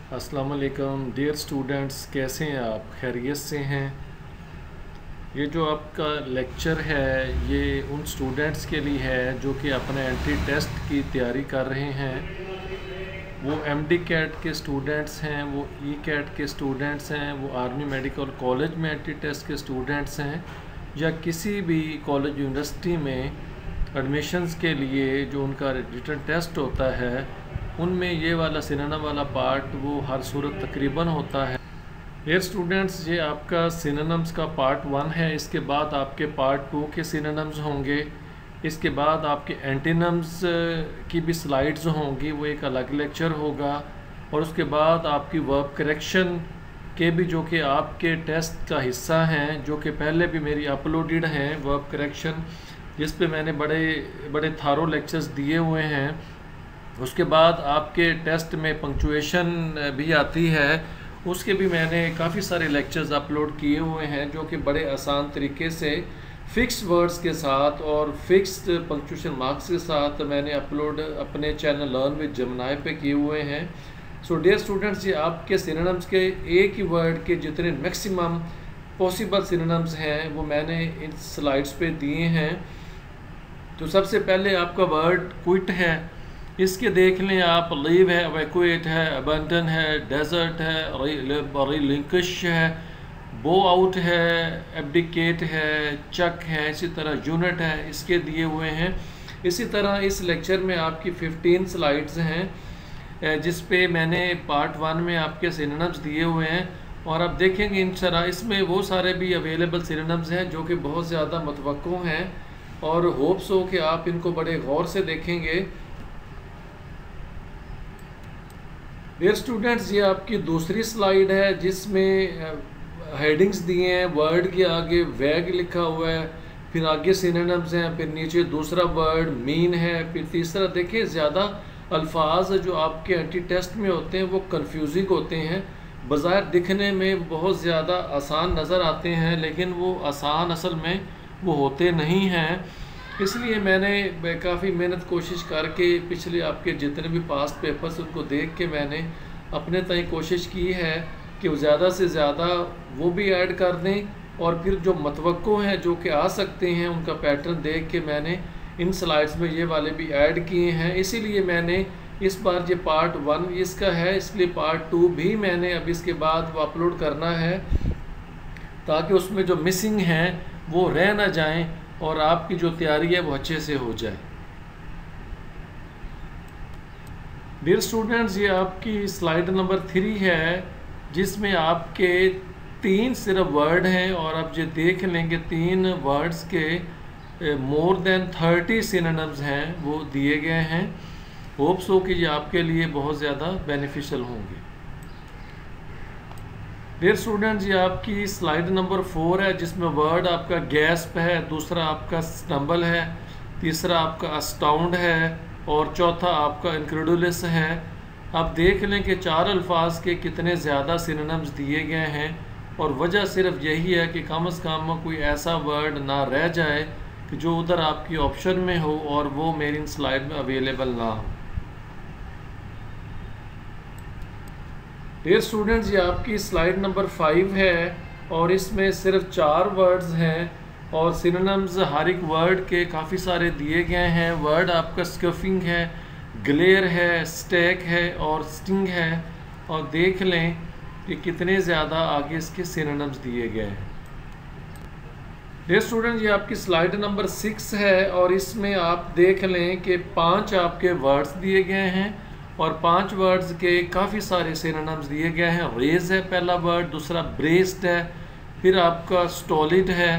अस्सलाम वालेकुम dear students, कैसे हैं आप? खैरियत से हैं? ये जो आपका लेक्चर है ये उन स्टूडेंट्स के लिए है जो कि अपने एंट्री टेस्ट की तैयारी कर रहे हैं। वो एमडी कैट के स्टूडेंट्स हैं, वो ई कैट के स्टूडेंट्स हैं, वो आर्मी मेडिकल कॉलेज में एंट्री टेस्ट के स्टूडेंट्स हैं, या किसी भी कॉलेज यूनिवर्सिटी में एडमिशन्स के लिए जो उनका रिटन टेस्ट होता है उनमें ये वाला सिनोनिम वाला पार्ट वो हर सूरत तकरीबन होता है। डियर स्टूडेंट्स, ये आपका सिनोनिम्स का पार्ट 1 है। इसके बाद आपके पार्ट 2 के सिनोनिम्स होंगे। इसके बाद आपके एंटीनम्स की भी स्लाइड्स होंगी, वो एक अलग लेक्चर होगा। और उसके बाद आपकी वर्ब करेक्शन के भी जो कि आपके टेस्ट का हिस्सा हैं, जो कि पहले भी मेरी अपलोडेड हैं वर्ब करेक्शन, जिस पे मैंने बड़े बड़े थारो लेक्चर्स दिए हुए हैं। उसके बाद आपके टेस्ट में पंक्चुएशन भी आती है, उसके भी मैंने काफ़ी सारे लेक्चर्स अपलोड किए हुए हैं जो कि बड़े आसान तरीके से फ़िक्स वर्ड्स के साथ और फिक्स्ड पंक्चुएशन मार्क्स के साथ मैंने अपलोड अपने चैनल लर्न विद जमनाई पे किए हुए हैं। सो डियर स्टूडेंट्स, ये आपके सिनोनिम्स के एक ही वर्ड के जितने मैक्सिमम पॉसिबल सिनोनिम्स हैं वो मैंने इन स्लाइड्स पे दिए हैं। तो सबसे पहले आपका वर्ड क्विट है, इसके देख लें आप। लीव है, एवैक्यूएट है, अबंडन है, डेजर्ट है, रिलिंक्विश है, बो आउट है, एब्डिकेट है, चक है, इसी तरह यूनिट है, इसके दिए हुए हैं। इसी तरह इस लेक्चर में आपकी 15 स्लाइड्स हैं जिस पे मैंने पार्ट 1 में आपके सिनोनिम्स दिए हुए हैं। और आप देखेंगे इंशाल्लाह इसमें वो सारे भी अवेलेबल सिनोनिम्स हैं जो कि बहुत ज़्यादा मुतवक्को हैं, और होप्स हो कि आप इनको बड़े गौर से देखेंगे। डियर स्टूडेंट्स, ये आपकी दूसरी स्लाइड है जिसमें हेडिंग्स दिए हैं। वर्ड के आगे वैग लिखा हुआ है, फिर आगे सिनोनिम्स हैं, फिर नीचे दूसरा वर्ड मीन है, फिर तीसरा। देखिए ज़्यादा अल्फाज जो आपके एंटी टेस्ट में होते हैं वो कंफ्यूजिंग होते हैं, बज़ाहिर दिखने में बहुत ज़्यादा आसान नज़र आते हैं लेकिन वो आसान असल में वो होते नहीं हैं। इसलिए मैंने काफ़ी मेहनत कोशिश करके पिछले आपके जितने भी पास्ट पेपर्स उनको देख के मैंने अपने तय कोशिश की है कि वो ज़्यादा से ज़्यादा वो भी ऐड कर दें, और फिर जो मतवक्को हैं जो कि आ सकते हैं उनका पैटर्न देख के मैंने इन स्लाइड्स में ये वाले भी ऐड किए हैं। इसीलिए मैंने इस बार ये पार्ट 1 इसका है, इसलिए पार्ट 2 भी मैंने अब इसके बाद वो अपलोड करना है ताकि उसमें जो मिसिंग हैं वो रह ना जाएं और आपकी जो तैयारी है वो अच्छे से हो जाए। डियर स्टूडेंट्स, ये आपकी स्लाइड नंबर 3 है जिसमें आपके 3 सिर्फ वर्ड हैं, और आप ये देख लेंगे 3 वर्ड्स के मोर देन 30 सिनोनिम्स हैं वो दिए गए हैं। होप्स हो कि ये आपके लिए बहुत ज़्यादा बेनिफिशियल होंगे। डियर स्टूडेंट्स, ये आपकी स्लाइड नंबर 4 है जिसमें वर्ड आपका गैस्प है, दूसरा आपका स्टम्बल है, तीसरा आपका अस्टाउंड है, और चौथा आपका इनक्रेडुलस है। आप देख लें कि 4 अल्फाज के कितने ज़्यादा सिनोनिम्स दिए गए हैं, और वजह सिर्फ यही है कि कम से कम कोई ऐसा वर्ड ना रह जाए कि जो उधर आपकी ऑप्शन में हो और वो मेरी इन स्लाइड में अवेलेबल ना हो। डियर स्टूडेंट्स, ये आपकी स्लाइड नंबर 5 है और इसमें सिर्फ 4 वर्ड्स हैं, और सिनोनिम्स हर एक वर्ड के काफ़ी सारे दिए गए हैं। वर्ड आपका स्कफिंग है, ग्लेयर है, स्टैक है और स्टिंग है, और देख लें कि कितने ज़्यादा आगे इसके सिनोनिम्स दिए गए हैं। डियर स्टूडेंट्स, ये आपकी स्लाइड नंबर 6 है और इसमें आप देख लें कि 5 आपके वर्ड्स दिए गए हैं और 5 वर्ड्स के काफ़ी सारे सिनोनिम्स दिए गए हैं। रेज है पहला वर्ड, दूसरा ब्रेस्ड है, फिर आपका स्टॉलिड है,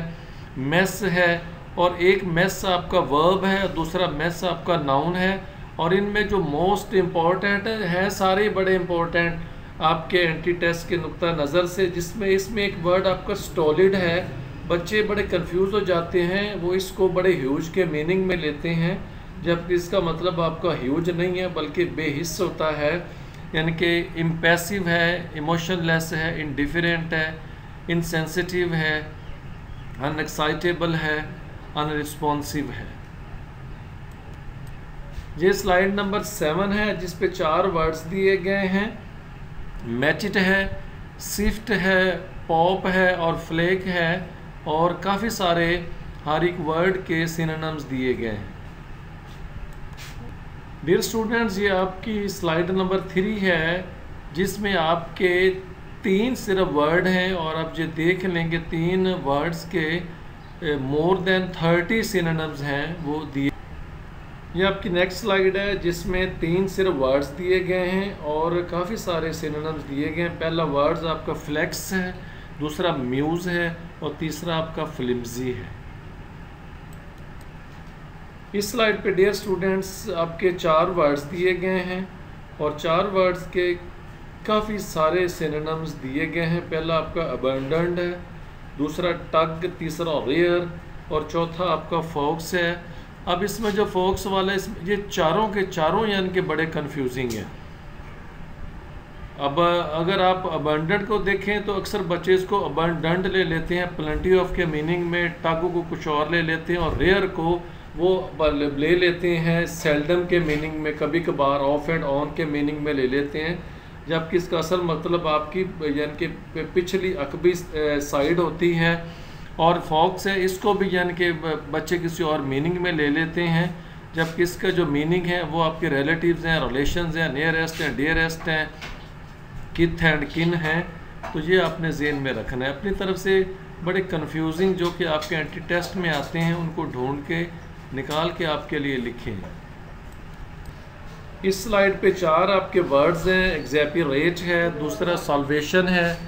मेस है, और एक मेस आपका वर्ब है, दूसरा मेस आपका नाउन है। और इनमें जो मोस्ट इम्पॉर्टेंट है, सारे बड़े इम्पॉर्टेंट आपके एंटी टेस्ट के नुक्ता नज़र से, जिसमें इसमें एक वर्ड आपका स्टॉलिड है। बच्चे बड़े कंफ्यूज हो जाते हैं, वो इसको बड़े ह्यूज के मीनिंग में लेते हैं, जबकि इसका मतलब आपका ह्यूज नहीं है बल्कि बेहिस्स होता है, यानी कि इम्पैसिव है, इमोशनलेस है, इनडिफरेंट है, इनसेंसिटिव है, अनएक्साइटेबल है, अनरिस्पॉन्सिव है। ये स्लाइड नंबर 7 है जिस पे 4 वर्ड्स दिए गए हैं। मैचिट है, स्विफ्ट है, पॉप है और फ्लेक है, और काफ़ी सारे हर एक वर्ड के सिनोनिम्स दिए गए हैं। डियर स्टूडेंट्स, ये आपकी स्लाइड नंबर 3 है, जिसमें आपके 3 सिर्फ वर्ड हैं, और आप ये देख लेंगे 3 वर्ड्स के मोर देन 30 सिनोनिम्स हैं वो दिए। ये आपकी नेक्स्ट स्लाइड है, जिसमें 3 सिर्फ वर्ड्स दिए गए हैं और काफ़ी सारे सिनोनिम्स दिए गए हैं। पहला वर्ड्स आपका फ्लेक्स है, दूसरा म्यूज़ है और तीसरा आपका फ्लिम्जी है। इस स्लाइड पे डियर स्टूडेंट्स आपके 4 वर्ड्स दिए गए हैं और 4 वर्ड्स के काफ़ी सारे सिनोनिम्स दिए गए हैं। पहला आपका अबंडेंट है, दूसरा टग, तीसरा रेयर और चौथा आपका फोक्स है। अब इसमें जो फोक्स वाला है, ये चारों के चारों यानी कि बड़े कंफ्यूजिंग है। अब अगर आप अबंडेंट को देखें तो अक्सर बच्चे इसको अबंडेंट ले लेते हैं प्लेंटी ऑफ के मीनिंग में, टग को कुछ और ले लेते हैं और रेयर को वो ले लेते हैं सेल्डम के मीनिंग में, कभी कभार ऑफ एंड ऑन के मीनिंग में ले लेते हैं, जबकि इसका असल मतलब आपकी यानी कि पिछली अकबी साइड होती है। और फॉक्स है, इसको भी यानी कि बच्चे किसी और मीनिंग में ले लेते हैं, जबकि इसका जो मीनिंग है वो आपके रिलेटिव्स हैं, रिलेशंस हैं, नियरेस्ट हैं, डियरेस्ट हैं, किथ एंड किन हैं। तो ये आपने ज़हन में रखना है। अपनी तरफ से बड़े कंफ्यूजिंग जो कि आपके एंटी टेस्ट में आते हैं उनको ढूंढ के निकाल के आपके लिए लिखें। इस स्लाइड पे 4 आपके वर्ड्स हैं। एक्सेपरेट है, दूसरा साल्वेशन है,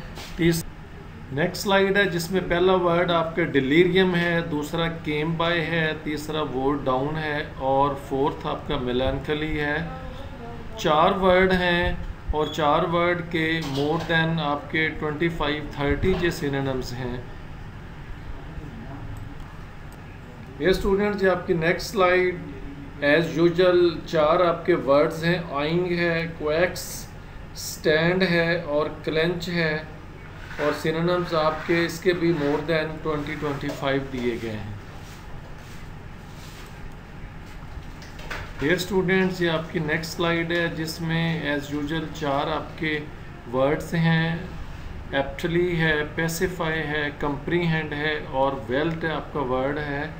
नेक्स्ट स्लाइड है जिसमें पहला वर्ड आपका डिलीरियम है, दूसरा केम बाय है, तीसरा वोट डाउन है और फोर्थ आपका मेलैंकली है। 4 वर्ड हैं और 4 वर्ड के मोर देन आपके 25-30 जो सिनोनिम्स हैं। ये स्टूडेंट्स, ये आपकी नेक्स्ट स्लाइड एज यूजुअल 4 आपके वर्ड्स हैं। आइंग है, क्वैक्स, स्टैंड है और क्लेंच है, और सिनोनिम्स आपके इसके भी मोर देन 20-25 दिए गए हैं। डियर स्टूडेंट्स, ये आपकी नेक्स्ट स्लाइड है जिसमें एज यूजुअल 4 आपके वर्ड्स हैं। एप्टली है, पेसिफाई है, कंप्रीहेंड है और वेल्ट आपका वर्ड है,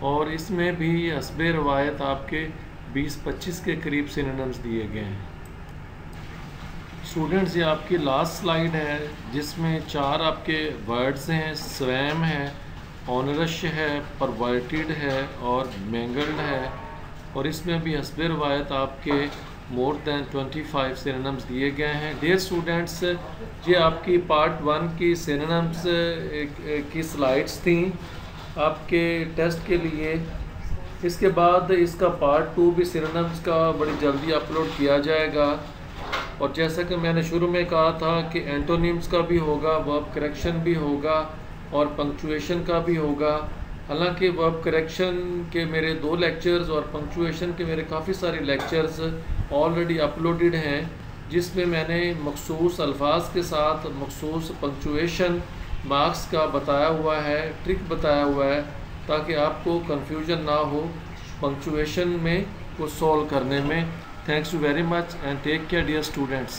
और इसमें भी हस्बे रवायत आपके 20-25 के करीब सिनोनिम्स दिए गए हैं। स्टूडेंट्स, ये आपकी लास्ट स्लाइड है जिसमें 4 आपके वर्ड्स हैं। स्वैम है, ऑनरश है, परवर्टेड है और मैंगल्ड है, और इसमें भी हस्बे रवायत आपके मोर देन 25 सिनोनिम्स दिए गए हैं। डियर स्टूडेंट्स, ये आपकी पार्ट 1 की सिनोनिम्स की स्लाइड्स थी आपके टेस्ट के लिए। इसके बाद इसका पार्ट 2 भी सिनोनिम्स का बड़ी जल्दी अपलोड किया जाएगा, और जैसा कि मैंने शुरू में कहा था कि एंटोनिम्स का भी होगा, वर्ब करेक्शन भी होगा और पंक्चुएशन का भी होगा। हालांकि वर्ब करेक्शन के मेरे 2 लेक्चर्स और पंक्चुएशन के मेरे काफ़ी सारे लेक्चर्स ऑलरेडी अपलोडेड हैं, जिसमें मैंने मखसूस अल्फाज के साथ मखसूस पंक्चुएशन मार्क्स का बताया हुआ है, ट्रिक बताया हुआ है, ताकि आपको कन्फ्यूजन ना हो पंक्चुएशन में को सॉल्व करने में। Thanks you very much and take care dear students.